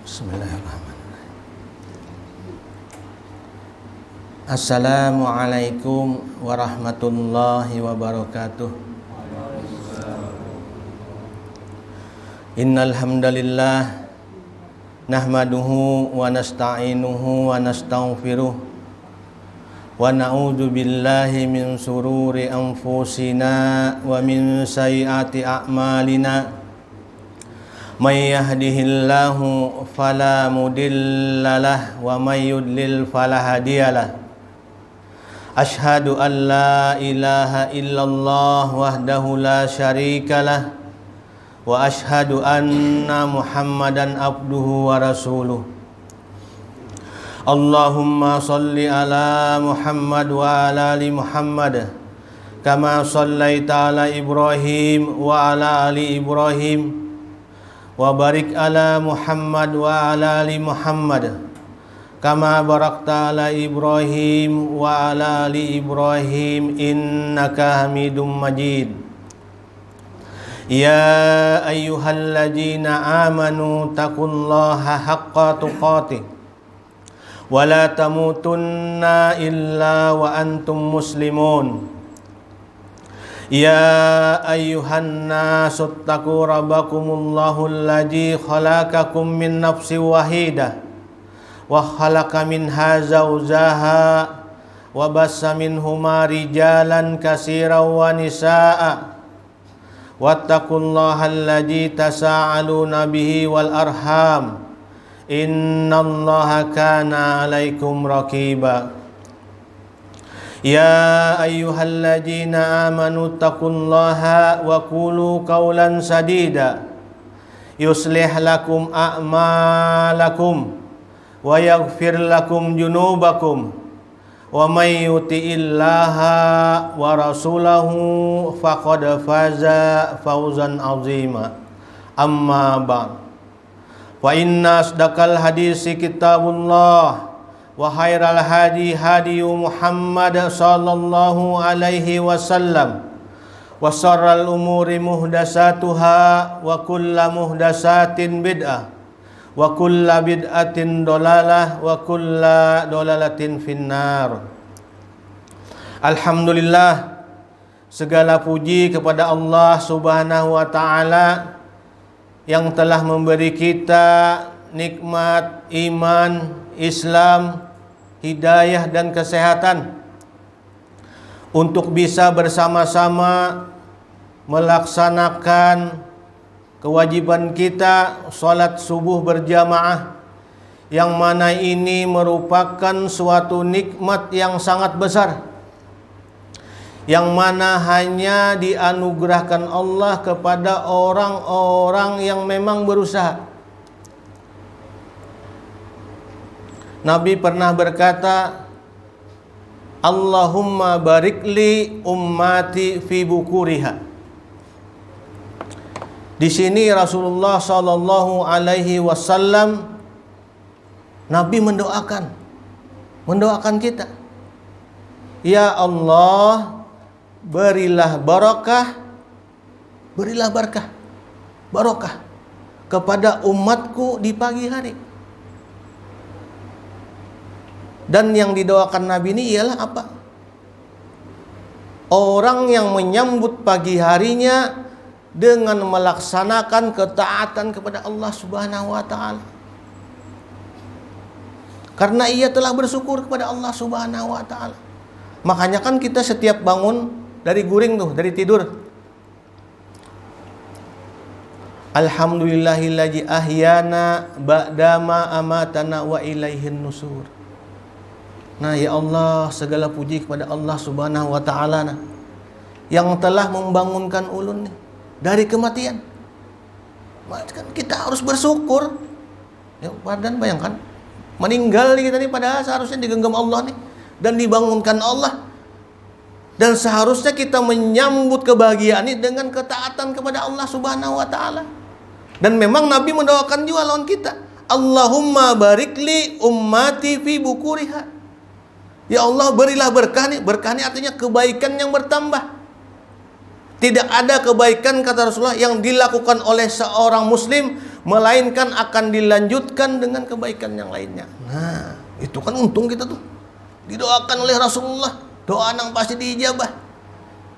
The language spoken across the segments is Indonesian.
Bismillahirrahmanirrahim. Assalamualaikum warahmatullahi wabarakatuh. Innal hamdalillah nahmaduhu wa nasta'inuhu wa nastaghfiruh wa na'udzu billahi min sururi anfusina wa min sayyiati a'malina. May yahdihillahu fala mudhillalah wa may yudlil fala hadiyalah. Asyhadu an la ilaha illallah wahdahu la syarikalah wa asyhadu anna Muhammadan abduhu wa rasuluh. Allahumma salli ala Muhammad wa ala ali Muhammad kama sallaita ala Ibrahim wa ala ali Ibrahim wa barik ala Muhammad wa ala ali Muhammad kama barakta ala Ibrahim wa ala ali Ibrahim innaka Hamidum Majid. Ya ayyuhalladzina amanu taqullaha haqqa tuqatih wa la tamutunna illa wa antum muslimun. Ya ayyuhan nasu taqu rabbakumullahu alladzi khalaqakum min nafsin wahidah wa khalaqa minha zawjaha wa bassa minhuma rijalan katsiran wa nisaa'a wattaqullaha alladzi tasaaluna bihi wal arham innallaha kana 'alaikum raqiba. Ya ayyuhalladzina amanu taqullaha wa qulu qawlan sadida yuslih lakum a'malakum wa yaghfir lakum junubakum wa may yuti'illaha wa rasulahu faqad faza fawzan 'azima. Amma ba'd. Fa inna asdaqal hadisi kitabullah wa khairal hadi hadi Muhammad sallallahu alaihi wasallam wa syarral umuri muhdatsatuha wa kullu muhdatsatin bid'ah wa kullu bid'atin dolalah wa kullu dolalatin finnar. Alhamdulillah, segala puji kepada Allah Subhanahu wa taala yang telah memberi kita nikmat iman, Islam, hidayah dan kesehatan untuk bisa bersama-sama melaksanakan kewajiban kita salat subuh berjamaah, yang mana ini merupakan suatu nikmat yang sangat besar, yang mana hanya dianugerahkan Allah kepada orang-orang yang memang berusaha. Nabi pernah berkata, Allahumma barikli ummati fi bukuriha. Di sini Rasulullah sallallahu alaihi wasallam, Nabi mendoakan kita. Ya Allah, berilah barokah kepada umatku di pagi hari. Dan yang didoakan Nabi ini ialah apa? Orang yang menyambut pagi harinya dengan melaksanakan ketaatan kepada Allah Subhanahu wa taala. Karena ia telah bersyukur kepada Allah Subhanahu wa taala. Makanya kan kita setiap bangun dari guring tuh, dari tidur, Alhamdulillahilladzi ahyana ba'dama amatana wa ilaihin nusur. Nah, ya Allah, segala puji kepada Allah Subhanahu wa taala yang telah membangunkan ulun dari kematian. Kan kita harus bersyukur. Ya, dan bayangkan meninggal kita nih, padahal seharusnya digenggam Allah nih dan dibangunkan Allah. Dan seharusnya kita menyambut kebahagiaan ini dengan ketaatan kepada Allah Subhanahu wa taala. Dan memang Nabi mendoakan juga lawan kita, Allahumma barikli ummati fi bukuriha. Ya Allah, berilah berkah nih. Berkah ini artinya kebaikan yang bertambah. Tidak ada kebaikan, kata Rasulullah, yang dilakukan oleh seorang muslim melainkan akan dilanjutkan dengan kebaikan yang lainnya. Nah, itu kan untung kita tuh. Didoakan oleh Rasulullah, doa nang pasti diijabah.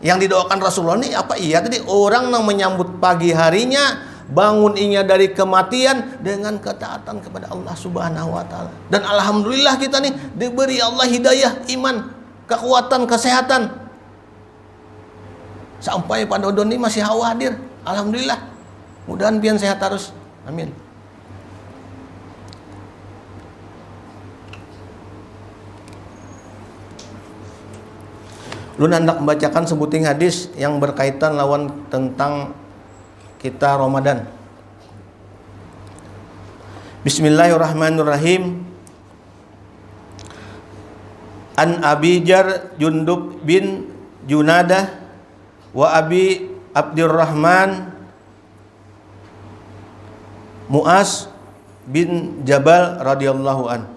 Yang didoakan Rasulullah ini apa? Iya tadi orang yang menyambut pagi harinya, bangun inya dari kematian dengan ketaatan kepada Allah Subhanahu wa taala. Dan alhamdulillah kita nih diberi Allah hidayah, iman, kekuatan, kesehatan. Sampai Pak Dodon ini masih hadir. Alhamdulillah. Mudahan pian sehat terus. Amin. Lu hendak membacakan sebuting hadis yang berkaitan lawan tentang kita Ramadan. Bismillahirrahmanirrahim. An Abi Jar Jundub bin Junadah wa Abi Abdurrahman Mu'az bin Jabal radhiyallahu an.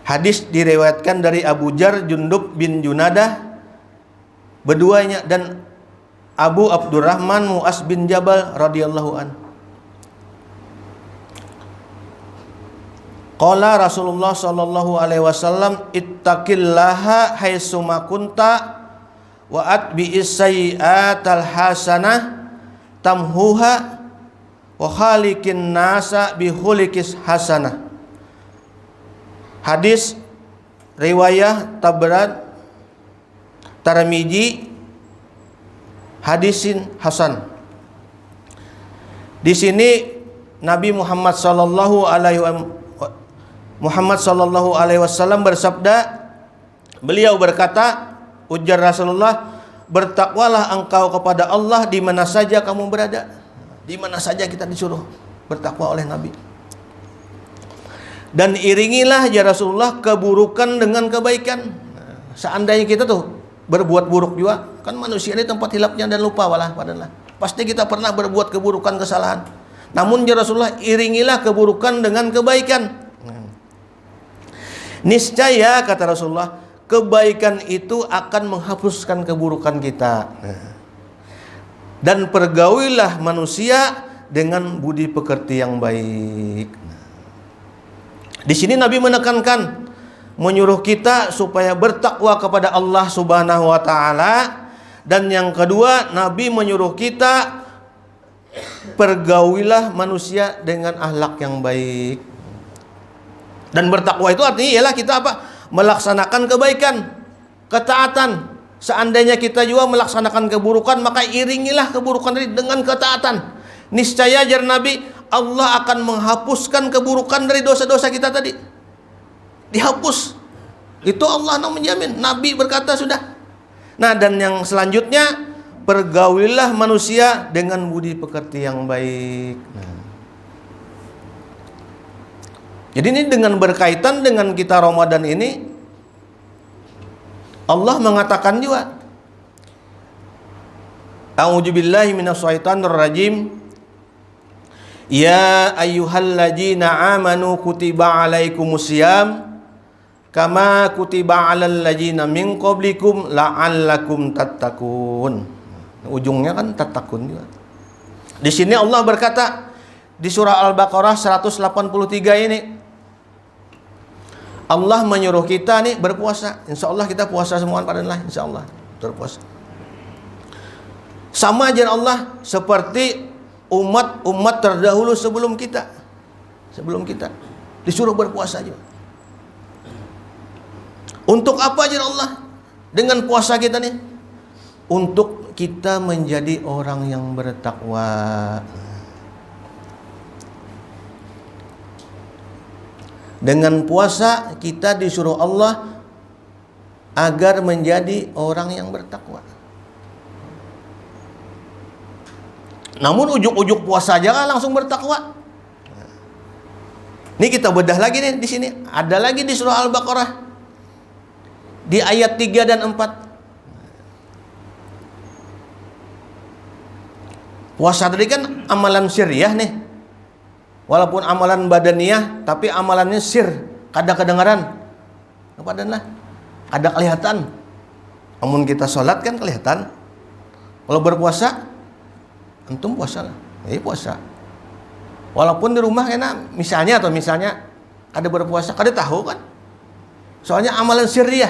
Hadis diriwayatkan dari Abu Jar Jundub bin Junadah berduanya dan Abu Abdurrahman Mu'az bin Jabal radhiyallahu an. Qala Rasulullah sallallahu alaihi wasallam ittaqillaha haitsuma kunta wa atbi'is sayyi'atal hasanah tamhuha wa khaliqin nasa bi khuliqis hasanah. Hadis riwayah Tabrani Tirmizi, hadisin hasan. Di sini Nabi Muhammad sallallahu alaihi wasallam bersabda, beliau berkata, ujar Rasulullah, bertakwalah engkau kepada Allah di mana saja kamu berada. Di mana saja kita disuruh bertakwa oleh Nabi. Dan iringilah ya Rasulullah keburukan dengan kebaikan. Seandainya kita tuh berbuat buruk juga, kan manusia ini tempat hilapnya dan lupa padahal. Pasti kita pernah berbuat keburukan, kesalahan. Namun ya Rasulullah, iringilah keburukan dengan kebaikan. Niscaya kata Rasulullah, kebaikan itu akan menghapuskan keburukan kita. Dan pergaulilah manusia dengan budi pekerti yang baik. Di sini Nabi menekankan, menyuruh kita supaya bertakwa kepada Allah Subhanahu wa taala, dan yang kedua Nabi menyuruh kita pergaulilah manusia dengan akhlak yang baik. Dan bertakwa itu artinya ialah kita apa? Melaksanakan kebaikan, ketaatan. Seandainya kita juga melaksanakan keburukan, maka iringilah keburukan tadi dengan ketaatan. Niscaya jar Nabi, Allah akan menghapuskan keburukan dari dosa-dosa kita tadi. Dihapus. Itu Allah yang menjamin. Nabi berkata sudah. Nah, dan yang selanjutnya, pergaulilah manusia dengan budi pekerti yang baik. Jadi ini dengan berkaitan dengan kita Ramadan ini, Allah mengatakan juga, A'udzubillahi minasyaitonir rajim. Ya ayyuhalladzina amanu kutiba alaikumusiyam kama kutiba alal ladzina min qablikum la'allakum tattaqun. Ujungnya kan tattaqun juga. Di sini Allah berkata di surah Al-Baqarah 183 ini, Allah menyuruh kita nih berpuasa. Insya Allah kita puasa semua padahal, insya Allah berpuasa. Sama aja Allah seperti umat terdahulu sebelum kita disuruh berpuasa aja. Untuk apa aja Allah dengan puasa kita nih? Untuk kita menjadi orang yang bertakwa. Dengan puasa kita disuruh Allah agar menjadi orang yang bertakwa. Namun ujuk-ujuk puasa aja kan langsung bertakwa. Ini kita bedah lagi nih di sini. Ada lagi di surah Al-Baqarah di ayat 3 dan 4. Puasa tadi kan amalan syariah nih. Walaupun amalan badaniyah, tapi amalannya sir, kada kedengaran. Padahal ada kelihatan. Namun kita sholat kan kelihatan. Kalau berpuasa, antum puasa lah. Puasa. Walaupun di rumah enak, misalnya ada berpuasa, kada tahu kan. Soalnya amalan sirriyah,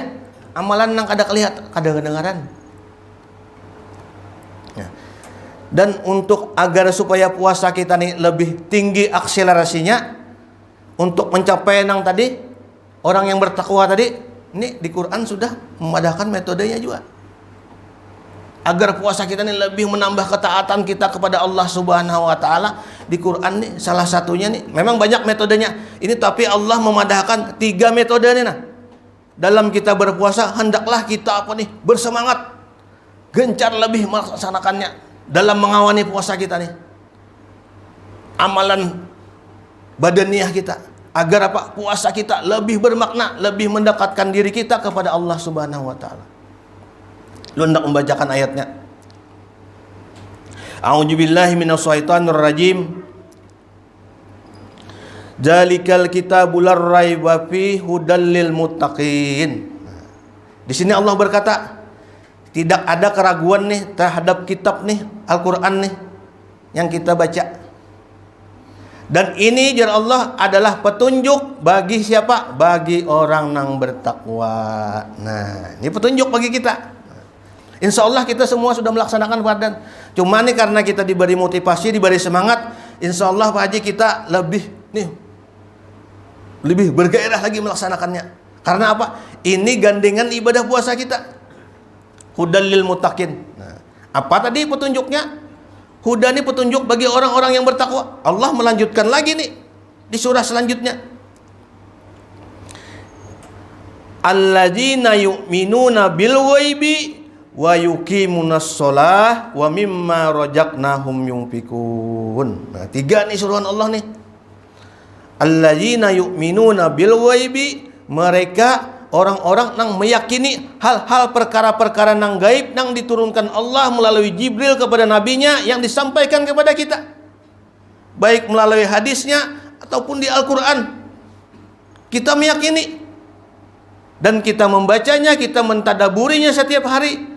amalan yang kada kelihatan, kada kedengaran. Ya. Dan untuk agar supaya puasa kita nih lebih tinggi akselerasinya untuk mencapai yang tadi, orang yang bertakwa tadi, ini di Quran sudah memadahkan metodenya juga. Agar puasa kita ini lebih menambah ketaatan kita kepada Allah Subhanahu wa taala, di Quran nih salah satunya nih, memang banyak metodenya. Ini tapi Allah memadahkan 3 metode nih nah. Dalam kita berpuasa hendaklah kita bersemangat, gencar lebih melaksanakannya dalam mengawani puasa kita nih. Amalan badaniyah kita agar puasa kita lebih bermakna, lebih mendekatkan diri kita kepada Allah Subhanahu wa taala. Lu hendak membacakan ayatnya. A'udzubillahi minasyaitonir rajim. Zalikal kitabul la raiba fihi hudal lil muttaqin. Di sini Allah berkata, tidak ada keraguan nih terhadap kitab nih Al-Qur'an nih yang kita baca. Dan ini jar Allah adalah petunjuk bagi siapa? Bagi orang yang bertakwa. Nah, ini petunjuk bagi kita. Insya Allah kita semua sudah melaksanakan badan. Cuma nih karena kita diberi motivasi, diberi semangat, insya Allah Pak Haji kita lebih bergairah lagi melaksanakannya. Karena apa? Ini gandengan ibadah puasa kita. Hudal lil muttaqin. Nah, apa tadi petunjuknya? Huda ini petunjuk bagi orang-orang yang bertakwa. Allah melanjutkan lagi nih di surah selanjutnya. Alladzina yu'minuna bil ghaibi wa yuqimunas shalah wa mimma razaqnahum yunfikun. Nah, 3 nih suruhan Allah nih. Alladzina yu'minuna bil ghaibi, mereka orang-orang yang meyakini hal-hal perkara-perkara yang gaib yang diturunkan Allah melalui Jibril kepada nabinya yang disampaikan kepada kita, baik melalui hadisnya ataupun di Al-Quran. Kita meyakini dan kita membacanya, kita mentadaburinya setiap hari.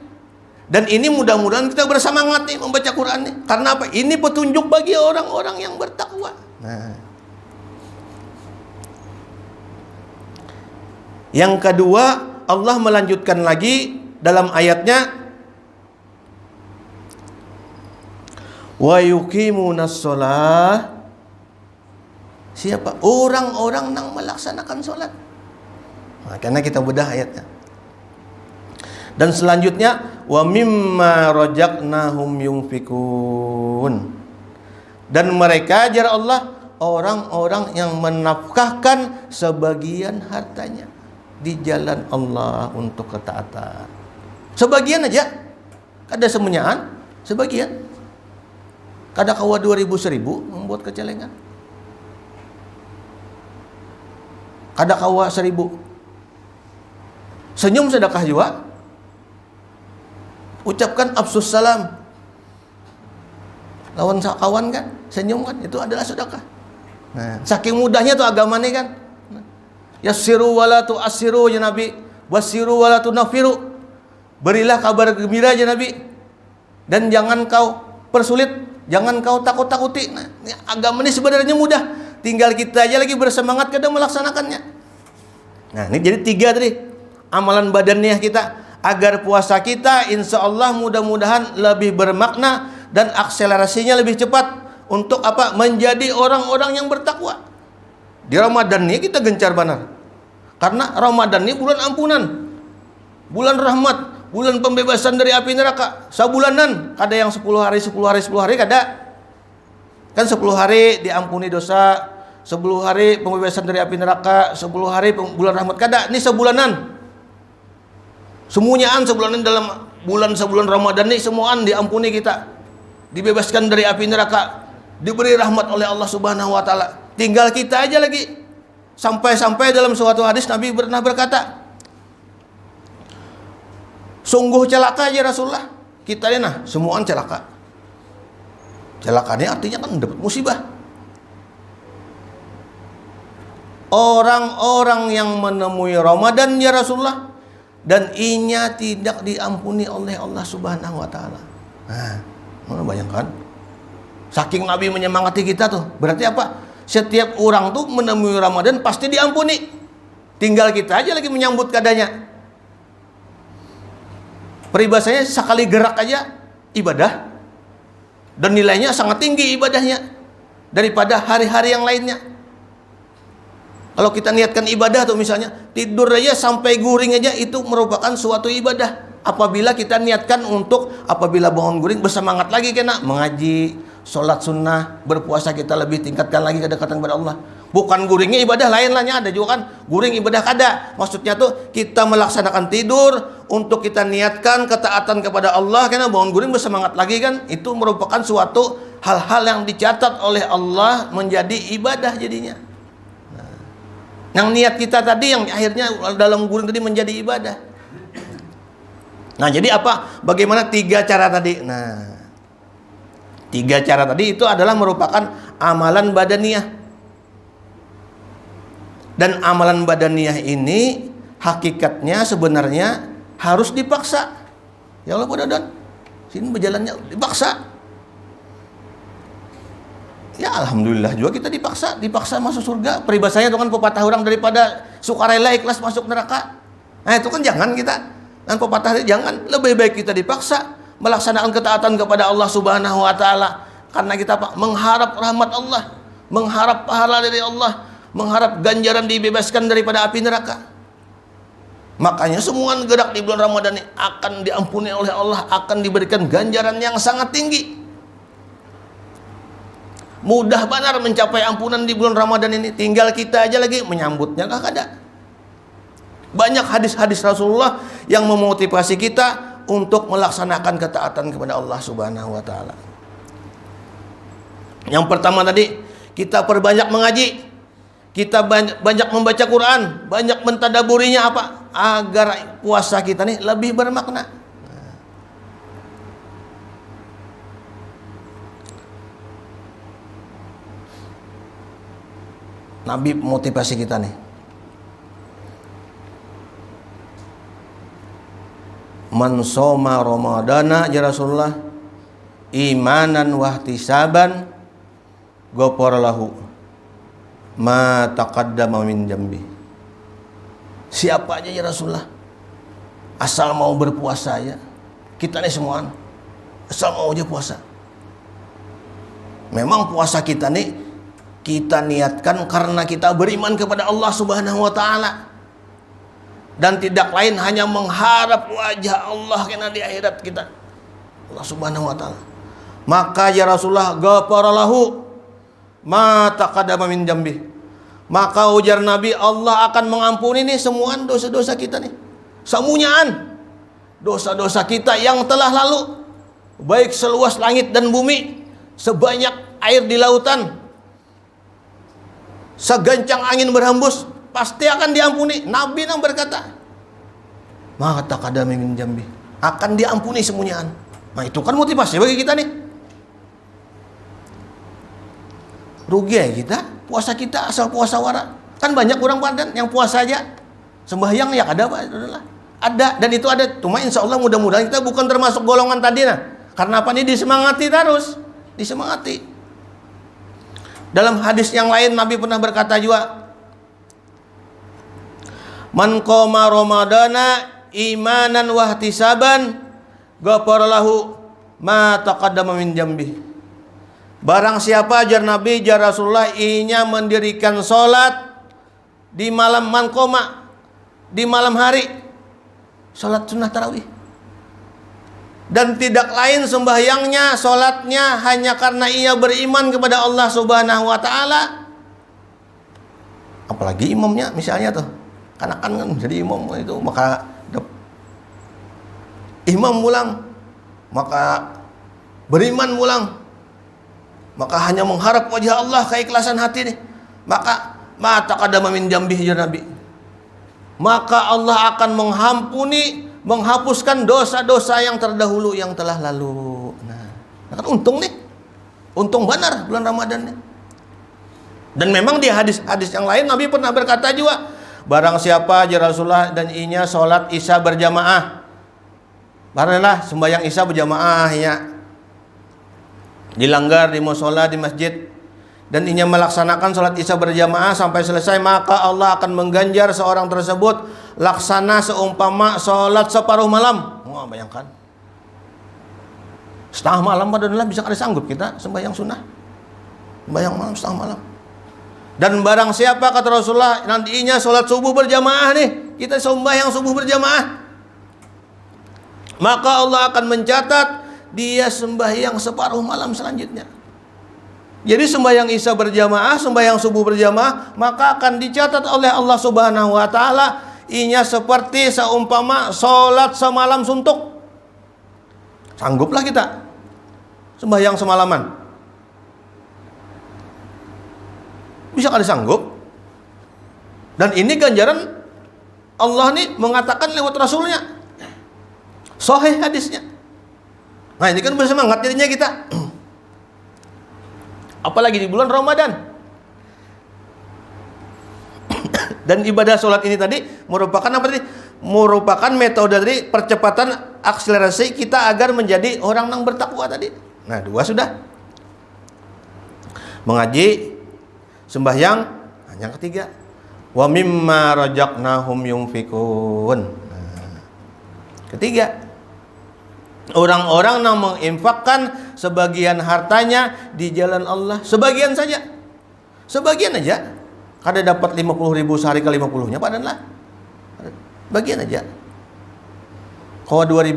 Dan ini mudah-mudahan kita bersemangat nih membaca Quran nih. Karena apa? Ini petunjuk bagi orang-orang yang bertakwa. Nah, yang kedua, Allah melanjutkan lagi dalam ayatnya, wa yuqimunas shalah. Siapa? Orang-orang yang melaksanakan sholat. Nah, karena kita bedah ayatnya. Dan selanjutnya, wa mimma razaqnahum yunfikun. Dan mereka jar Allah orang-orang yang menafkahkan sebagian hartanya di jalan Allah untuk ketaatan. Sebagian aja. Kada semuanyaan, sebagian. Kada kawa 2.000 1.000 membuat kecelengan. Kada kawa 1.000. Senyum sedekah juga. Ucapkan absus salam. Lawan kawan kan, senyum kan, itu adalah sedekah. Nah, saking mudahnya tuh agama ini kan. Yassiru wala tu'assiru ya Nabi, wasiru wala tunafiru. Berilah kabar gembira ya Nabi, dan jangan kau persulit, jangan kau takut-takuti. Nah, agama ini sebenarnya mudah, tinggal kita aja lagi bersemangat kadang melaksanakannya. Nah, ini jadi 3 tadi amalan badannya kita, agar puasa kita insya Allah mudah-mudahan lebih bermakna dan akselerasinya lebih cepat untuk apa? Menjadi orang-orang yang bertakwa. Di Ramadan ini kita gencar benar. Karena Ramadan ini bulan ampunan, bulan rahmat, bulan pembebasan dari api neraka. Sebulanan, ada yang 10 hari kada. Kan 10 hari diampuni dosa, 10 hari pembebasan dari api neraka, 10 hari bulan rahmat kada. Ini sebulanan. Semuanyaan sebulanan dalam sebulan Ramadan ini semuaan diampuni kita. Dibebaskan dari api neraka, diberi rahmat oleh Allah Subhanahu wa taala. Tinggal kita aja lagi. Sampai-sampai dalam suatu hadis Nabi pernah berkata, sungguh celaka aja Rasulullah. Kita ini semuaan celaka. Celaka ini artinya kan dapat musibah. Orang-orang yang menemui Ramadan ya Rasulullah, dan inya tidak diampuni oleh Allah Subhanahu wa taala. Nah, mana bayangkan? Saking Nabi menyemangati kita tuh. Berarti apa? Setiap orang tuh menemui Ramadan pasti diampuni. Tinggal kita aja lagi menyambut keadaannya. Peribahasanya sekali gerak aja ibadah. Dan nilainya sangat tinggi ibadahnya daripada hari-hari yang lainnya. Kalau kita niatkan ibadah tuh misalnya tidur aja sampai guring aja itu merupakan suatu ibadah. Apabila kita niatkan untuk apabila bangun guring bersemangat lagi kena mengaji, sholat sunnah, berpuasa kita lebih tingkatkan lagi kedekatan kepada Allah. Bukan guringnya ibadah lain lahnya ada juga kan. Guring ibadah kada. Maksudnya tuh kita melaksanakan tidur untuk kita niatkan ketaatan kepada Allah karena bangun guring bersemangat lagi kan. Itu merupakan suatu hal-hal yang dicatat oleh Allah menjadi ibadah jadinya. Yang niat kita tadi yang akhirnya dalam guring tadi menjadi ibadah. Nah, jadi apa? Bagaimana 3 cara tadi? Nah, 3 cara tadi itu adalah merupakan amalan badaniyah. Dan amalan badaniyah ini hakikatnya sebenarnya harus dipaksa. Ya Allah, dan sini berjalannya dipaksa. Ya alhamdulillah juga kita dipaksa masuk surga. Peribahasanya itu kan pepatah orang daripada sukarela ikhlas masuk neraka. Nah itu kan jangan kita. Dan pepatah jangan, lebih baik kita dipaksa melaksanakan ketaatan kepada Allah Subhanahu wa taala karena kita mengharap rahmat Allah, mengharap pahala dari Allah, mengharap ganjaran dibebaskan daripada api neraka. Makanya semua gerak di bulan Ramadan ini akan diampuni oleh Allah, akan diberikan ganjaran yang sangat tinggi. Mudah benar mencapai ampunan di bulan Ramadan ini. Tinggal kita aja lagi menyambutnya kah ada. Banyak hadis-hadis Rasulullah yang memotivasi kita untuk melaksanakan ketaatan kepada Allah Subhanahu wa taala. Yang pertama tadi, kita perbanyak mengaji. Kita banyak membaca Quran, banyak mentadaburinya apa? Agar puasa kita nih lebih bermakna. Nabi motivasi kita nih. Man shoma ramadana ya Rasulullah imanan wahtisaban ghafara lahu ma taqaddama min dzambi. Siapa aja ya Rasulullah asal mau berpuasa ya. Kita nih semua asal mau aja puasa. Memang puasa kita nih kita niatkan karena kita beriman kepada Allah Subhanahu wa taala. Dan tidak lain hanya mengharap wajah Allah kena di akhirat kita. Allah Subhanahu wa taala. Maka ya Rasulullah ghafara lahu ma taqaddama min dzambi. Maka ujar Nabi Allah akan mengampuni nih semua dosa-dosa kita nih. Semuanyaan dosa-dosa kita yang telah lalu. Baik seluas langit dan bumi, sebanyak air di lautan, segancang angin berhembus, pasti akan diampuni. Nabi yang berkata, maka taqaddama min dzambi, akan diampuni semuanyaan. Nah itu kan motivasi bagi kita nih. Rugi ya kita, puasa kita asal puasa wara. Kan banyak orang padan yang puasa aja, sembahyang ya ada Pak, ada dan itu ada. Cuma insya Allah mudah-mudahan kita bukan termasuk golongan tadi nah. Karena apa nih disemangati terus, disemangati. Dalam hadis yang lain Nabi pernah berkata juga, man qoma ramadana imanan wahtisaban ghafara lahu ma taqaddama min dzambi. Barang siapa ajar Nabi jar Rasulullah inya mendirikan salat di malam man qoma di malam hari salat sunnah tarawih dan tidak lain sembahyangnya salatnya hanya karena ia beriman kepada Allah Subhanahu wa taala. Apalagi imamnya misalnya tuh kan jadi imam itu maka imam pulang maka beriman pulang maka hanya mengharap wajah Allah keikhlasan hati nih maka ma taqaddama min dzambihi ya Nabi maka Allah akan menghapuskan dosa-dosa yang terdahulu yang telah lalu. Nah kan untung nih untung benar bulan Ramadan nih. Dan memang di hadis-hadis yang lain Nabi pernah berkata juga, barang siapa aja Rasulullah dan inya sholat isya berjamaah, barulah sembahyang isya berjamaah ya. dilanggar di musola, di masjid, dan ia melaksanakan sholat isya berjamaah sampai selesai, maka Allah akan mengganjar seorang tersebut laksana seumpama sholat separuh malam. Wah, bayangkan. Setengah malam padahal bisa kada sanggup kita sembahyang sunnah. Sembahyang malam setengah malam. Dan barang siapa, kata Rasulullah, nantinya sholat subuh berjamaah nih, kita sembahyang subuh berjamaah, maka Allah akan mencatat dia sembahyang separuh malam selanjutnya. Jadi sembahyang isya berjamaah, sembahyang subuh berjamaah, maka akan dicatat oleh Allah Subhanahu wa taala inya seperti seumpama sholat semalam suntuk. Sangguplah kita sembahyang semalaman? Bisa kali sanggup? Dan ini ganjaran Allah nih mengatakan lewat Rasulnya. Sahih hadisnya. Nah, ini kan bersemangat jadinya kita. Apalagi di bulan Ramadan. Dan ibadah sholat ini tadi merupakan apa tadi? Merupakan metode dari percepatan akselerasi kita agar menjadi orang yang bertakwa tadi. Nah, 2 sudah. Mengaji, sembahyang. Yang ketiga, wa mimma razaqnahum yunfikun. Nah, ketiga, orang-orang yang menginfakkan sebagian hartanya di jalan Allah, sebagian saja, sebagian aja. Kada dapat 50.000 sehari ke 50-nya padahal lah, bagian aja. Kawa 2.000,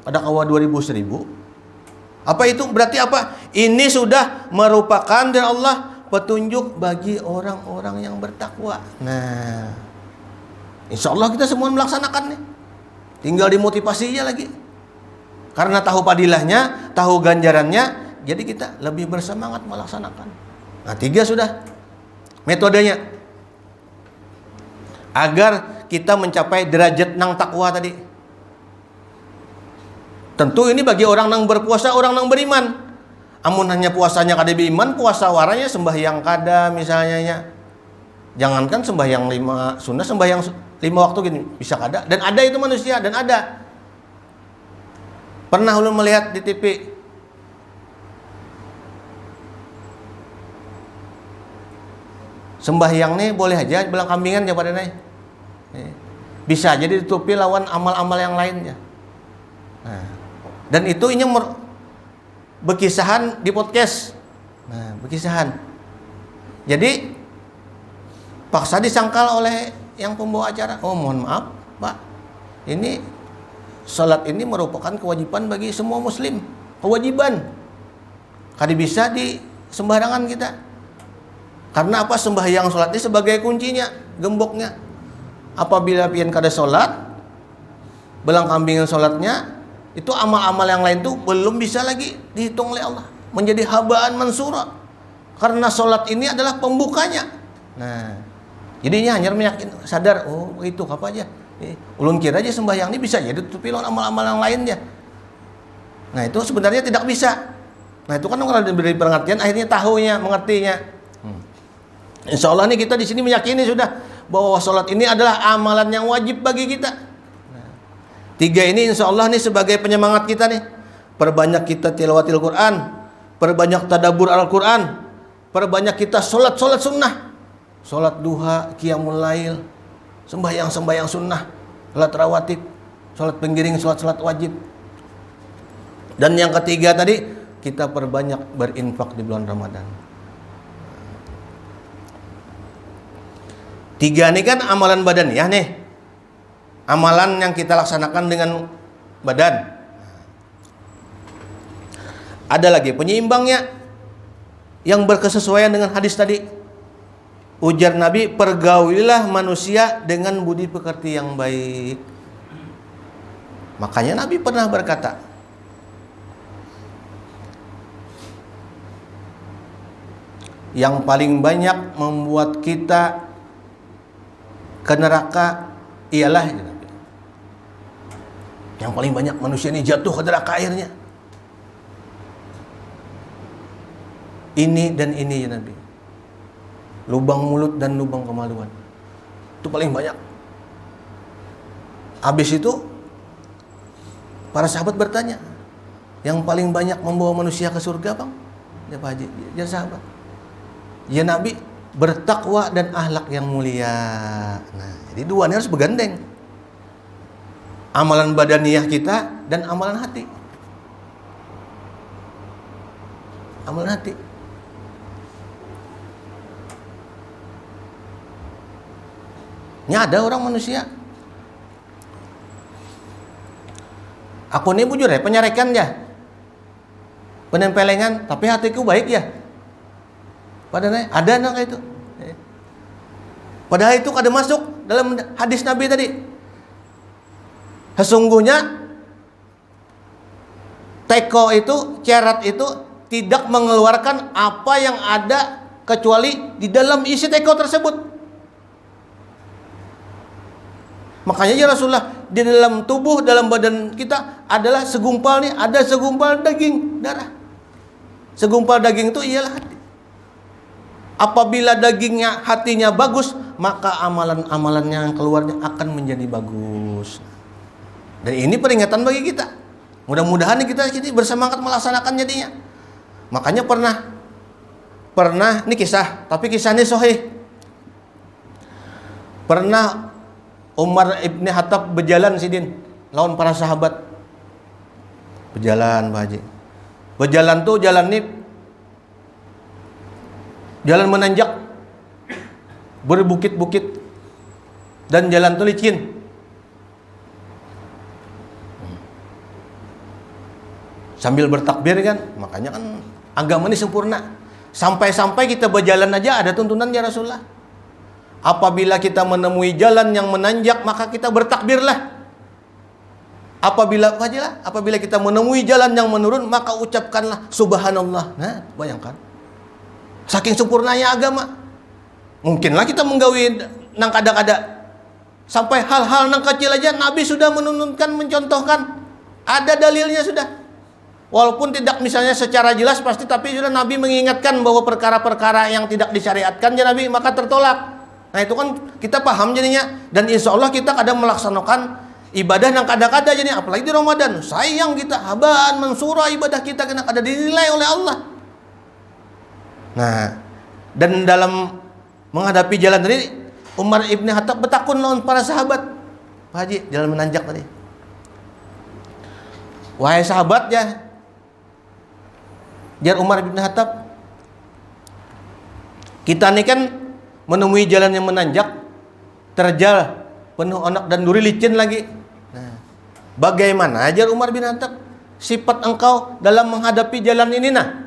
ada kawa 2.000, 1.000. Apa itu? Berarti apa? Ini sudah merupakan dari Allah petunjuk bagi orang-orang yang bertakwa. Nah, insya Allah kita semua melaksanakannya. Tinggal dimotivasinya lagi. Karena tahu padilahnya, tahu ganjarannya, jadi kita lebih bersemangat melaksanakan. Nah, 3 sudah metodenya agar kita mencapai derajat nang takwa tadi. Tentu ini bagi orang nang berpuasa, orang nang beriman. Amun hanya puasanya kada beriman, puasa waranya sembahyang kada misalnya nya. Jangankan sembahyang 5 sunnah, sembahyang 5 waktu gini bisa kada. Dan ada itu manusia, dan ada. Pernah ulun melihat di TV sembahyang nih boleh aja belang kambingan ya pada nih. Bisa jadi ditutupi lawan amal-amal yang lainnya. Nah, dan itu ini berkisahan di podcast. Nah, berkisahan. Jadi paksa disangkal oleh yang pembawa acara. Oh, mohon maaf, Pak. Ini salat ini merupakan kewajiban bagi semua muslim. Kewajiban. Kada bisa di sembarangan kita. Karena apa? Sembahyang salat ini sebagai kuncinya, gemboknya. Apabila pian kada salat, belang kambingan salatnya, itu amal-amal yang lain tuh belum bisa lagi dihitung oleh Allah, menjadi habaan mansura. Karena sholat ini adalah pembukanya. Nah, jadinya hanya meyakin sadar, oh itu apa aja. Ulun kira aja sembahyang ini bisa jadi tutupi lawan amal-amal yang lainnya. Nah, itu sebenarnya tidak bisa. Nah, itu kan kalau diberi pengertian akhirnya tahunya, mengertinya. Insya Allah nih kita di sini meyakini sudah bahwa sholat ini adalah amalan yang wajib bagi kita. 3 ini insya Allah nih sebagai penyemangat kita nih. Perbanyak kita tilawatil Quran, perbanyak tadabbur Al-Quran, perbanyak kita sholat sunnah, sholat duha, qiyamul lail, sembahyang sunnah, sholat rawatib, sholat penggiring, sholat wajib. Dan yang ketiga tadi, kita perbanyak berinfak di bulan Ramadan. 3 ini kan amalan badan ya nih. Amalan yang kita laksanakan dengan badan. Ada lagi penyeimbangnya yang berkesesuaian dengan hadis tadi. Ujar Nabi, pergaulilah manusia dengan budi pekerti yang baik. Makanya Nabi pernah berkata, yang paling banyak membuat kita ke neraka ialah yang paling banyak manusia ini jatuh ke neraka airnya. Ini dan ini ya Nabi. Lubang mulut dan lubang kemaluan. Itu paling banyak. Habis itu para sahabat bertanya, yang paling banyak membawa manusia ke surga, Bang? Ya Pak Haji, ya sahabat. Ya Nabi, bertakwa dan akhlak yang mulia. Nah, jadi dua ini harus bergandeng. Amalan badaniyah kita dan amalan hati. Amalan hati. Ini ada orang manusia. Aku ini bujur ya, penyarekan ya. Penempelengan, tapi hatiku baik ya. Padahal ada nang itu. Padahal itu kada masuk dalam hadis Nabi tadi. Sesungguhnya teko itu, cerat itu tidak mengeluarkan apa yang ada kecuali di dalam isi teko tersebut. Makanya ya Rasulullah, di dalam tubuh, dalam badan kita adalah segumpal nih, ada segumpal daging, darah. Segumpal daging itu ialah hati. Apabila dagingnya, hatinya bagus, maka amalan-amalannya yang keluarnya akan menjadi bagus. Dan ini peringatan bagi kita. Mudah-mudahan kita ini bersemangat melaksanakan jadinya. Makanya pernah ini kisah, tapi kisah ini sahih. Pernah Umar ibn Khattab berjalan sidin lawan para sahabat. Berjalan Pak Haji. Berjalan tuh jalan ini jalan menanjak, berbukit-bukit, dan jalan tuh licin. Sambil bertakbir kan, makanya kan agama ini sempurna. Sampai-sampai kita berjalan aja ada tuntunan ya Rasulullah. Apabila kita menemui jalan yang menanjak, maka kita bertakbirlah. Apabila kita menemui jalan yang menurun, maka ucapkanlah subhanallah. Nah, bayangkan. Saking sempurnanya agama. Mungkinlah kita menggawi nang kada-kada. Sampai hal-hal nang kecil aja Nabi sudah menuntunkan, mencontohkan. Ada dalilnya sudah. Walaupun tidak misalnya secara jelas pasti, tapi sudah Nabi mengingatkan bahwa perkara-perkara yang tidak disyariatkan ya Nabi, maka tertolak. Nah itu kan kita paham jadinya. Dan insya Allah kita kadang melaksanakan ibadah yang kada-kada jadinya. Apalagi di Ramadan. Sayang kita, habaan mansura ibadah kita kena kada dinilai oleh Allah. Nah, dan dalam menghadapi jalan tadi, Umar ibn Khattab bertakun lawan para sahabat. Pak Haji, jalan menanjak tadi. Wahai sahabat ya, jar Umar ibn Khattab, kita ini kan menemui jalan yang menanjak, terjal, penuh onak dan duri, licin lagi. Nah, bagaimana ajar Umar bin Khattab sifat engkau dalam menghadapi jalan ini nah?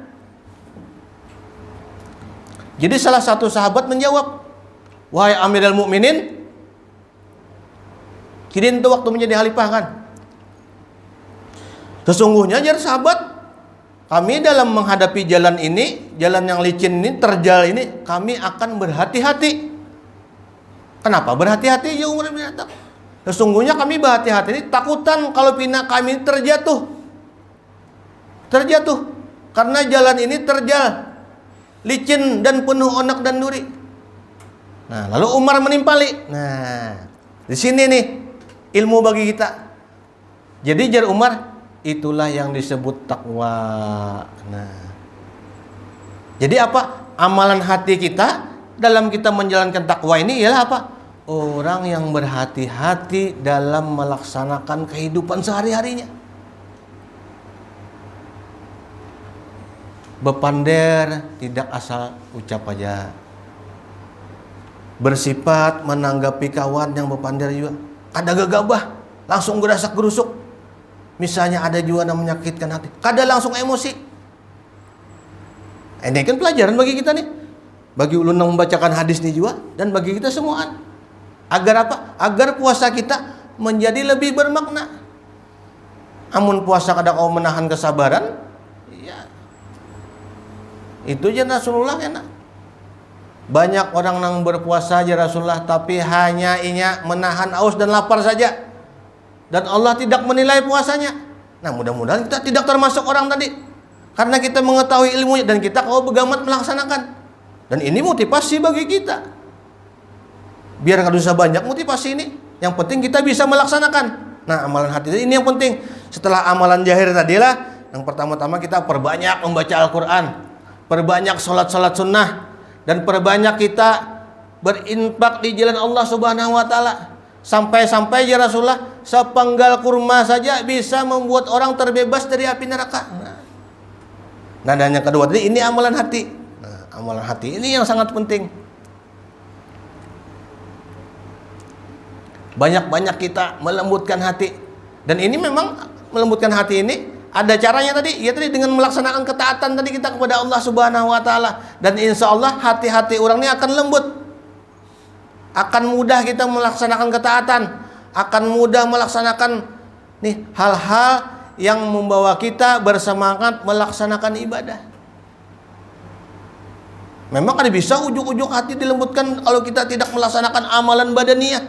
Jadi salah satu sahabat menjawab, wahai Amirul Mukminin, kini itu waktu menjadi khalifah kan? Sesungguhnya ajar sahabat, kami dalam menghadapi jalan ini, jalan yang licin ini, terjal ini, kami akan berhati-hati. Kenapa berhati-hati ya Umar bin Khattab? Sesungguhnya kami berhati-hati ini takutan kalau pina kami terjatuh. Terjatuh. Karena jalan ini terjal, licin dan penuh onak dan duri. Nah, lalu Umar menimpali. Nah, di sini nih ilmu bagi kita. Jadi jar Umar, itulah yang disebut takwa. Nah, jadi apa? Amalan hati kita dalam kita menjalankan takwa ini ialah apa? Orang yang berhati-hati dalam melaksanakan kehidupan sehari-harinya. Bepander, tidak asal ucap aja. Bersifat menanggapi kawan yang bepander juga. Kada gegabah, langsung gerasak-gerusuk. Misalnya ada juga yang menyakitkan hati, kada langsung emosi. Ini kan pelajaran bagi kita nih. Bagi ulun yang membacakan hadis ini juga, dan bagi kita semuaan. Agar apa? Agar puasa kita menjadi lebih bermakna. Amun puasa kada kau menahan kesabaran, ya itu aja Rasulullah enak. Banyak orang yang berpuasa aja Rasulullah, tapi hanya inya menahan haus dan lapar saja. Dan Allah tidak menilai puasanya. Nah, mudah-mudahan kita tidak termasuk orang tadi. Karena kita mengetahui ilmunya dan kita kau begamat melaksanakan. Dan ini motivasi bagi kita. Biar kada usah banyak motivasi ini. Yang penting kita bisa melaksanakan. Nah, amalan hati ini yang penting. Setelah amalan zahir tadilah, Yang pertama-tama kita perbanyak membaca Al-Quran, perbanyak sholat-sholat sunnah, dan perbanyak kita berinfak di jalan Allah Subhanahu wa Ta'ala. Sampai-sampai ya Rasulullah, sepenggal kurma saja bisa membuat orang terbebas dari api neraka. Nah, dan yang kedua tadi, ini amalan hati. Nah, amalan hati ini yang sangat penting. Banyak-banyak kita melembutkan hati. Dan ini memang melembutkan hati ini ada caranya tadi. Ya tadi dengan melaksanakan ketaatan tadi kita kepada Allah Subhanahu wa Ta'ala. Dan insya Allah hati-hati orang ini akan lembut. Akan mudah kita melaksanakan ketaatan, akan mudah melaksanakan nih hal-hal yang membawa kita bersemangat melaksanakan ibadah. Memang ada bisa ujuk-ujuk hati dilembutkan kalau kita tidak melaksanakan amalan badaniyah.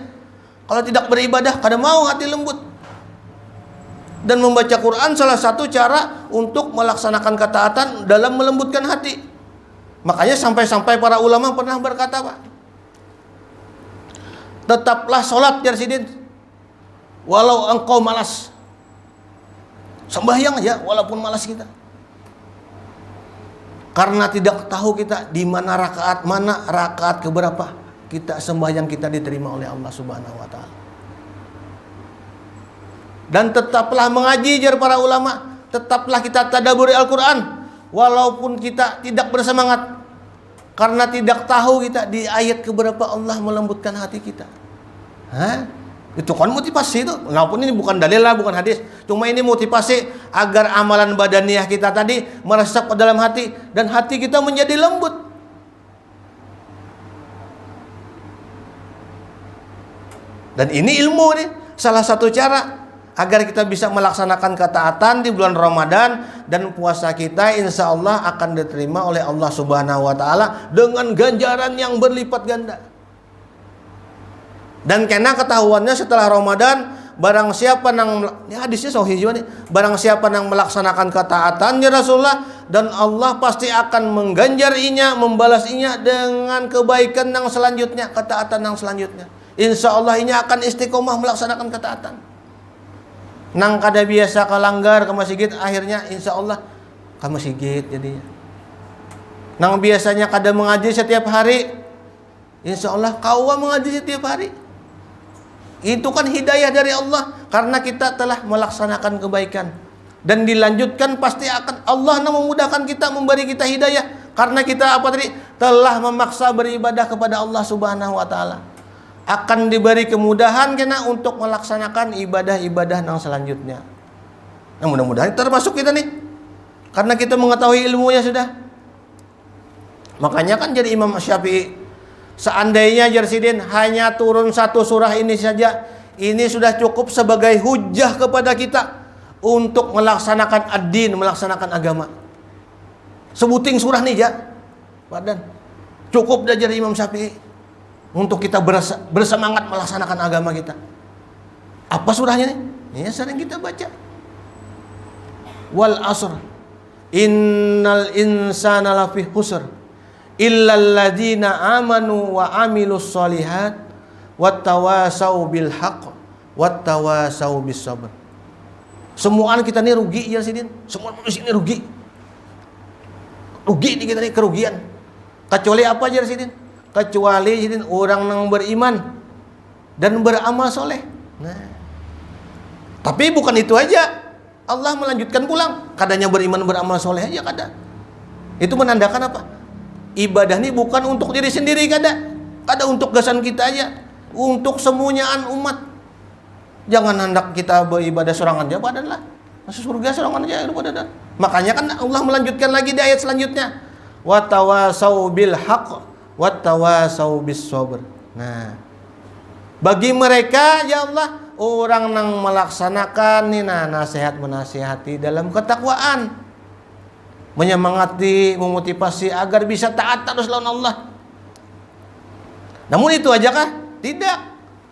Kalau tidak beribadah, kadang mau hati lembut. Dan membaca Quran salah satu cara untuk melaksanakan ketaatan dalam melembutkan hati. Makanya sampai-sampai para ulama pernah berkata, Pak, tetaplah sholat ya Sidin, walau engkau malas. Sembahyang aja walaupun malas kita. Karena tidak tahu kita di mana rakaat keberapa kita sembahyang kita diterima oleh Allah Subhanahu wa Ta'ala. Dan tetaplah mengaji jar para ulama, tetaplah kita tadabburi Al-Quran walaupun kita tidak bersemangat. Karena tidak tahu kita di ayat keberapa Allah melembutkan hati kita. Itu kan motivasi itu. Walaupun ini bukan dalil lah, bukan hadis. Cuma ini motivasi agar amalan badaniyah kita tadi meresap ke dalam hati. Dan hati kita menjadi lembut. Dan ini ilmu nih. Salah satu cara agar kita bisa melaksanakan ketaatan di bulan Ramadan, dan puasa kita insya Allah akan diterima oleh Allah Subhanahu wa Ta'ala dengan ganjaran yang berlipat ganda. Dan karena ketahuannya setelah Ramadan, barang siapa nang, ya hadisnya sahih juga nih, barang siapa nang melaksanakan ketaatannya Rasulullah, dan Allah pasti akan mengganjarinya, membalasinya dengan kebaikan yang selanjutnya, ketaatan yang selanjutnya. Insya Allah ini akan istiqomah melaksanakan ketaatan. Nang kada biasa kalanggar ke masjid, akhirnya insya Allah ke masjid jadinya. Nang biasanya kada mengaji setiap hari, insya Allah kau mengaji setiap hari. Itu kan hidayah dari Allah, karena kita telah melaksanakan kebaikan. Dan dilanjutkan pasti akan Allah memudahkan kita, memberi kita hidayah, karena kita apa tadi telah memaksa beribadah kepada Allah Subhanahu wa Ta'ala. Akan diberi kemudahan kena untuk melaksanakan ibadah-ibadah yang selanjutnya. Nah, mudah-mudahan termasuk kita nih, karena kita mengetahui ilmunya sudah. Makanya kan jadi Imam Syafi'i, seandainya Jersidin hanya turun satu surah ini saja, ini sudah cukup sebagai hujah kepada kita untuk melaksanakan ad-din, melaksanakan agama. Sebuting surah nih ya, badan cukup dah jadi Imam Syafi'i untuk kita bersemangat melaksanakan agama kita. Apa surahnya nih? Ini sering kita baca. Wal asr, innal insana lafi khusr, illal ladzina amanu wa amilus solihat, wattawasau bil haqq, wattawasau bis sabr. Semuaan kita nih rugi ya Sidin. Semua manusia ini rugi. Rugi nih kita nih, kerugian. Kecuali apa aja Sidin? Kecuali orang yang beriman dan beramal soleh. Nah, tapi bukan itu aja. Allah melanjutkan pulang. Kadanya beriman beramal soleh aja kada. Itu menandakan apa? Ibadah ini bukan untuk diri sendiri kada. Kada untuk gasan kita aja. Untuk semuanyaan umat. Jangan hendak kita beribadah sorangan aja badan lah. Masuk surga sorangan aja badan. Makanya kan Allah melanjutkan lagi di ayat selanjutnya. Wa tawasau bil haqq wattawasau bis sabr. Nah, bagi mereka ya Allah, orang yang melaksanakan nasihat menasihati dalam ketakwaan, menyemangati, memotivasi agar bisa taat terus lawan Allah. Namun itu aja kah? Tidak.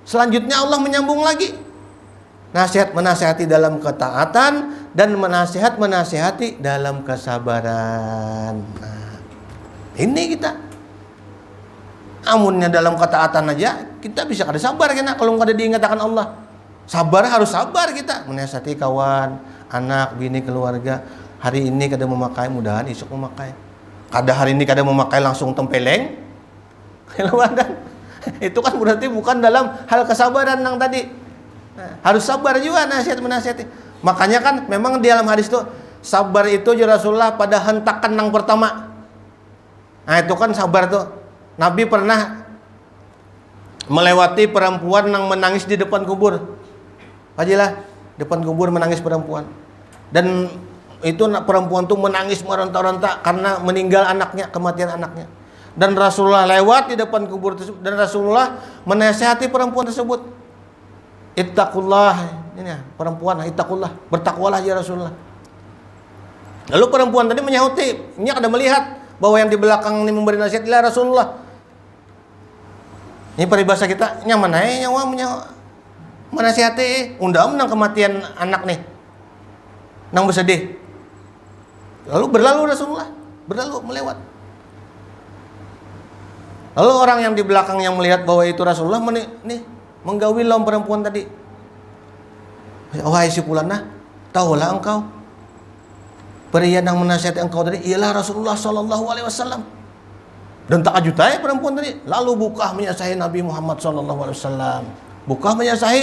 Selanjutnya Allah menyambung lagi. Nasihat menasihati dalam ketaatan dan menasihati dalam kesabaran. Nah, ini kita. Amunnya dalam ketaatan aja kita bisa kada sabar kena kalau kada diingatkan Allah. Sabar, harus sabar kita menasihati kawan, anak, bini, keluarga. Hari ini kada memakai, mudahan esok memakai. Kada hari ini kada memakai langsung tempeleng. Itu kan berarti bukan dalam hal kesabaran yang tadi. Nah, harus sabar juga nasihat menasihati. Makanya kan memang di dalam hadis itu sabar itu Rasulullah pada hentakan yang pertama. Nah itu kan sabar tuh. Nabi pernah melewati perempuan yang menangis di depan kubur. Pajilah, depan kubur menangis perempuan. Dan itu perempuan tuh menangis meronta-ronta karena meninggal anaknya, kematian anaknya. Dan Rasulullah lewat di depan kubur tersebut dan Rasulullah menasihati perempuan tersebut. Ittaqullah, ini ya, perempuan, ittaqullah, bertakwalah ya Rasulullah. Lalu perempuan tadi menyauti, ini ada melihat bahwa yang di belakang ini memberi nasihat adalah Rasulullah. Ini peribahasa kita, nyaman aja nyawa menasihati, undang menang kematian anak nih, nang bersedih. Lalu berlalu Rasulullah, berlalu melewat. Lalu orang yang di belakang yang melihat bahwa itu Rasulullah menggawi lawan perempuan tadi. Wahai si Fulanah, tahulah engkau pria yang menasihati engkau tadi ialah Rasulullah Sallallahu Alaihi Wasallam. Dan tak ajutai perempuan tadi, lalu buka menyasahi Nabi Muhammad Sallallahu Alaihi Wasallam, buka menyasahi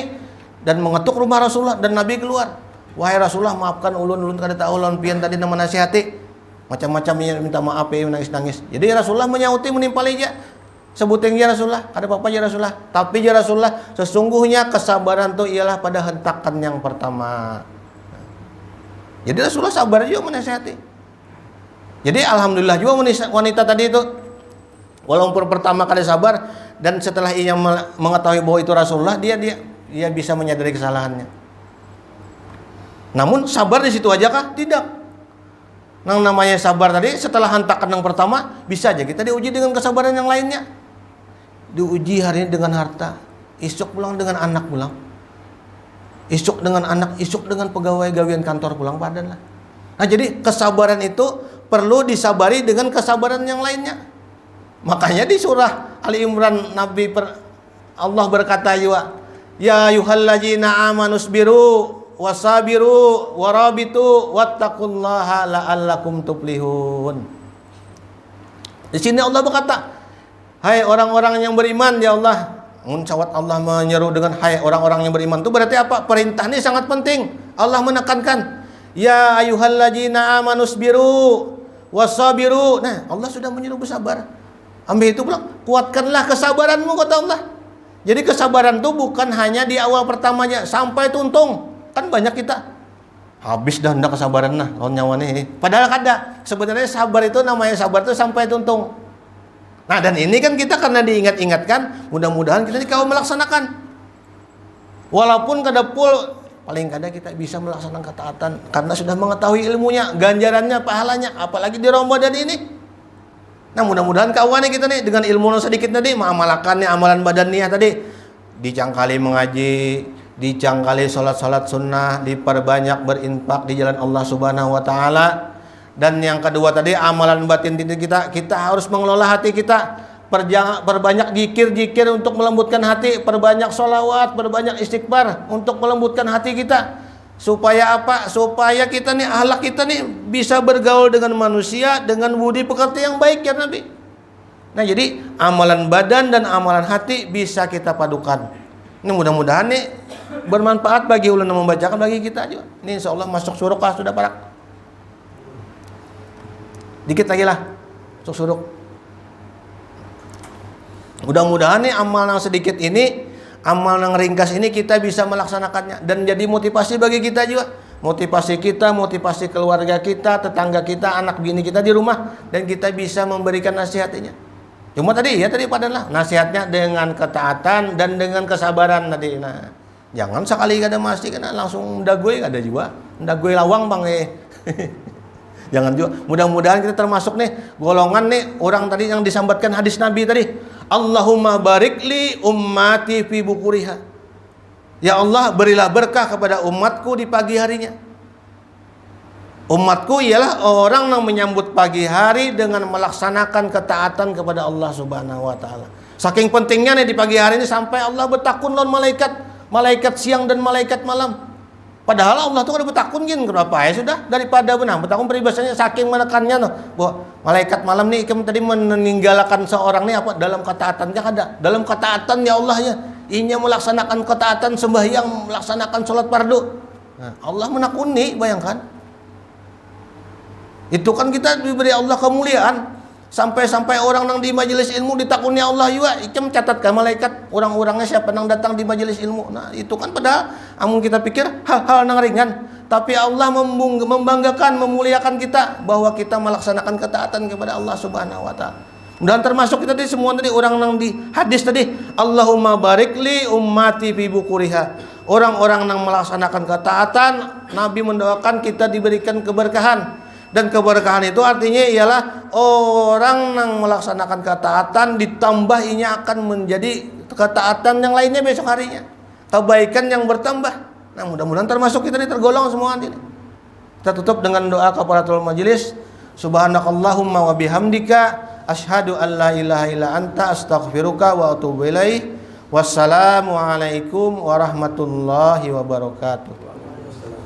dan mengetuk rumah Rasulullah dan Nabi keluar. Wahai Rasulullah, maafkan ulun kada tahu lawan pian tadi nama nasihati, macam-macam minta maaf ya nangis-nangis. Jadi Rasulullah menyauti menimpali dia. Sebutin ya Rasulullah, ada apa-apa ya Rasulullah. Tapi ya Rasulullah, sesungguhnya kesabaran itu ialah pada hentakan yang pertama. Jadi Rasulullah sabar juga menasihati. Jadi alhamdulillah juga wanita tadi itu, walaupun pertama kali sabar dan setelah ia mengetahui bahwa itu Rasulullah, dia bisa menyadari kesalahannya. Namun sabar di situ aja kah? Tidak. Yang namanya sabar tadi setelah hentakan yang pertama, bisa aja kita diuji dengan kesabaran yang lainnya. Diuji hari ini dengan harta, esok pulang dengan anak pulang, esok dengan anak, esok dengan pegawai gawean kantor pulang padan lah. Nah jadi kesabaran itu perlu disabari dengan kesabaran yang lainnya. Makanya di surah Ali Imran Allah berkata juga, ya ayyuhallazina amanusbiru wasabiru warabitu wattaqullaha la'allakum tuflihun. Di sini Allah berkata, hai orang-orang yang beriman ya Allah. Mencawat Allah menyeru dengan hai orang-orang yang beriman itu berarti apa? Perintah ini sangat penting. Allah menekankan, ya ayyuhallazina amanusbiru wasabiru. Nah, Allah sudah menyuruh bersabar. Ambil itu pulang, kuatkanlah kesabaranmu kata Allah. Jadi kesabaran itu bukan hanya di awal pertamanya sampai tuntung. Kan banyak kita habis dah hendak kesabaran nah lawan nyawa nih. Padahal kada. Sebenarnya sabar itu namanya sabar itu sampai tuntung. Nah dan ini kan kita karena diingat-ingatkan, mudah-mudahan kita kau melaksanakan. Walaupun kada pul, paling kada kita bisa melaksanakan ketaatan karena sudah mengetahui ilmunya, ganjarannya, pahalanya, apalagi di Ramadan ini. Nah mudah-mudahan kawan kita nih dengan ilmu sedikit tadi mengamalkannya amalan badannya tadi, dicangkali mengaji, dicangkali salat-salat sunnah, diperbanyak berinfak di jalan Allah Subhanahu wa taala. Dan yang kedua tadi amalan batin kita harus mengelola hati kita, perbanyak zikir untuk melembutkan hati, perbanyak sholawat, perbanyak istighfar untuk melembutkan hati kita. Supaya apa? Supaya kita nih akhlak kita nih bisa bergaul dengan manusia dengan budi pekerti yang baik ya Nabi. Nah jadi amalan badan dan amalan hati bisa kita padukan. Ini mudah-mudahan nih bermanfaat bagi ulun yang membacakan, bagi kita juga. Ini insya Allah masuk surga sudah parak. Dikit lagi lah masuk surga. Mudah-mudahan nih amal yang sedikit ini, amal yang ringkas ini kita bisa melaksanakannya dan jadi motivasi bagi kita juga. Motivasi kita, motivasi keluarga kita, tetangga kita, anak bini kita di rumah, dan kita bisa memberikan nasihatnya. Cuma tadi padanlah nasihatnya dengan ketaatan dan dengan kesabaran tadi. Nah, jangan sekali kada masih kena langsung ndagoi kada juga. Ndagoi lawang bang Jangan juga. Mudah-mudahan kita termasuk nih golongan nih orang tadi yang disambatkan hadis Nabi tadi. Allahumma barikli ummati fi bukuriha. Ya Allah, berilah berkah kepada umatku di pagi harinya. Umatku ialah orang yang menyambut pagi hari dengan melaksanakan ketaatan kepada Allah Subhanahu wa taala. Saking pentingnya nih di pagi hari ini sampai Allah bertakun lawan malaikat siang dan malaikat malam. Padahal Allah tuh ada betakun gin kenapa ya sudah daripada benang betakun peribahasanya saking menekannya noh bahwa malaikat malam nih kamu tadi meninggalkan seorang nih apa dalam ketaatannya ada dalam ketaatan ya Allah ya inya melaksanakan ketaatan sembahyang melaksanakan sholat fardu. Nah, Allah menakuni bayangkan itu kan kita diberi Allah kemuliaan sampai-sampai orang nang di majelis ilmu ditakuni Allah juga icem catatkan malaikat orang-orangnya siapa nang datang di majelis ilmu. Nah itu kan padahal amun kita pikir hal-hal nang ringan tapi Allah membanggakan memuliakan kita bahwa kita melaksanakan ketaatan kepada Allah Subhanahu wa taala. Dan termasuk kita tadi semua tadi orang nang di hadis tadi Allahumma barik li ummati fi bukuriha. Orang-orang nang melaksanakan ketaatan Nabi mendoakan kita diberikan keberkahan. Dan keberkahan itu artinya ialah orang yang melaksanakan ketaatan ditambah ini akan menjadi ketaatan yang lainnya besok harinya. Kebaikan yang bertambah. Nah mudah-mudahan termasuk kita ini tergolong semua ini. Kita tutup dengan doa kafaratul majelis. Subhanakallahumma wa bihamdika asyhadu an la ilaha illa anta astaghfiruka wa atubu ilaik. Wassalamualaikum warahmatullahi wabarakatuh.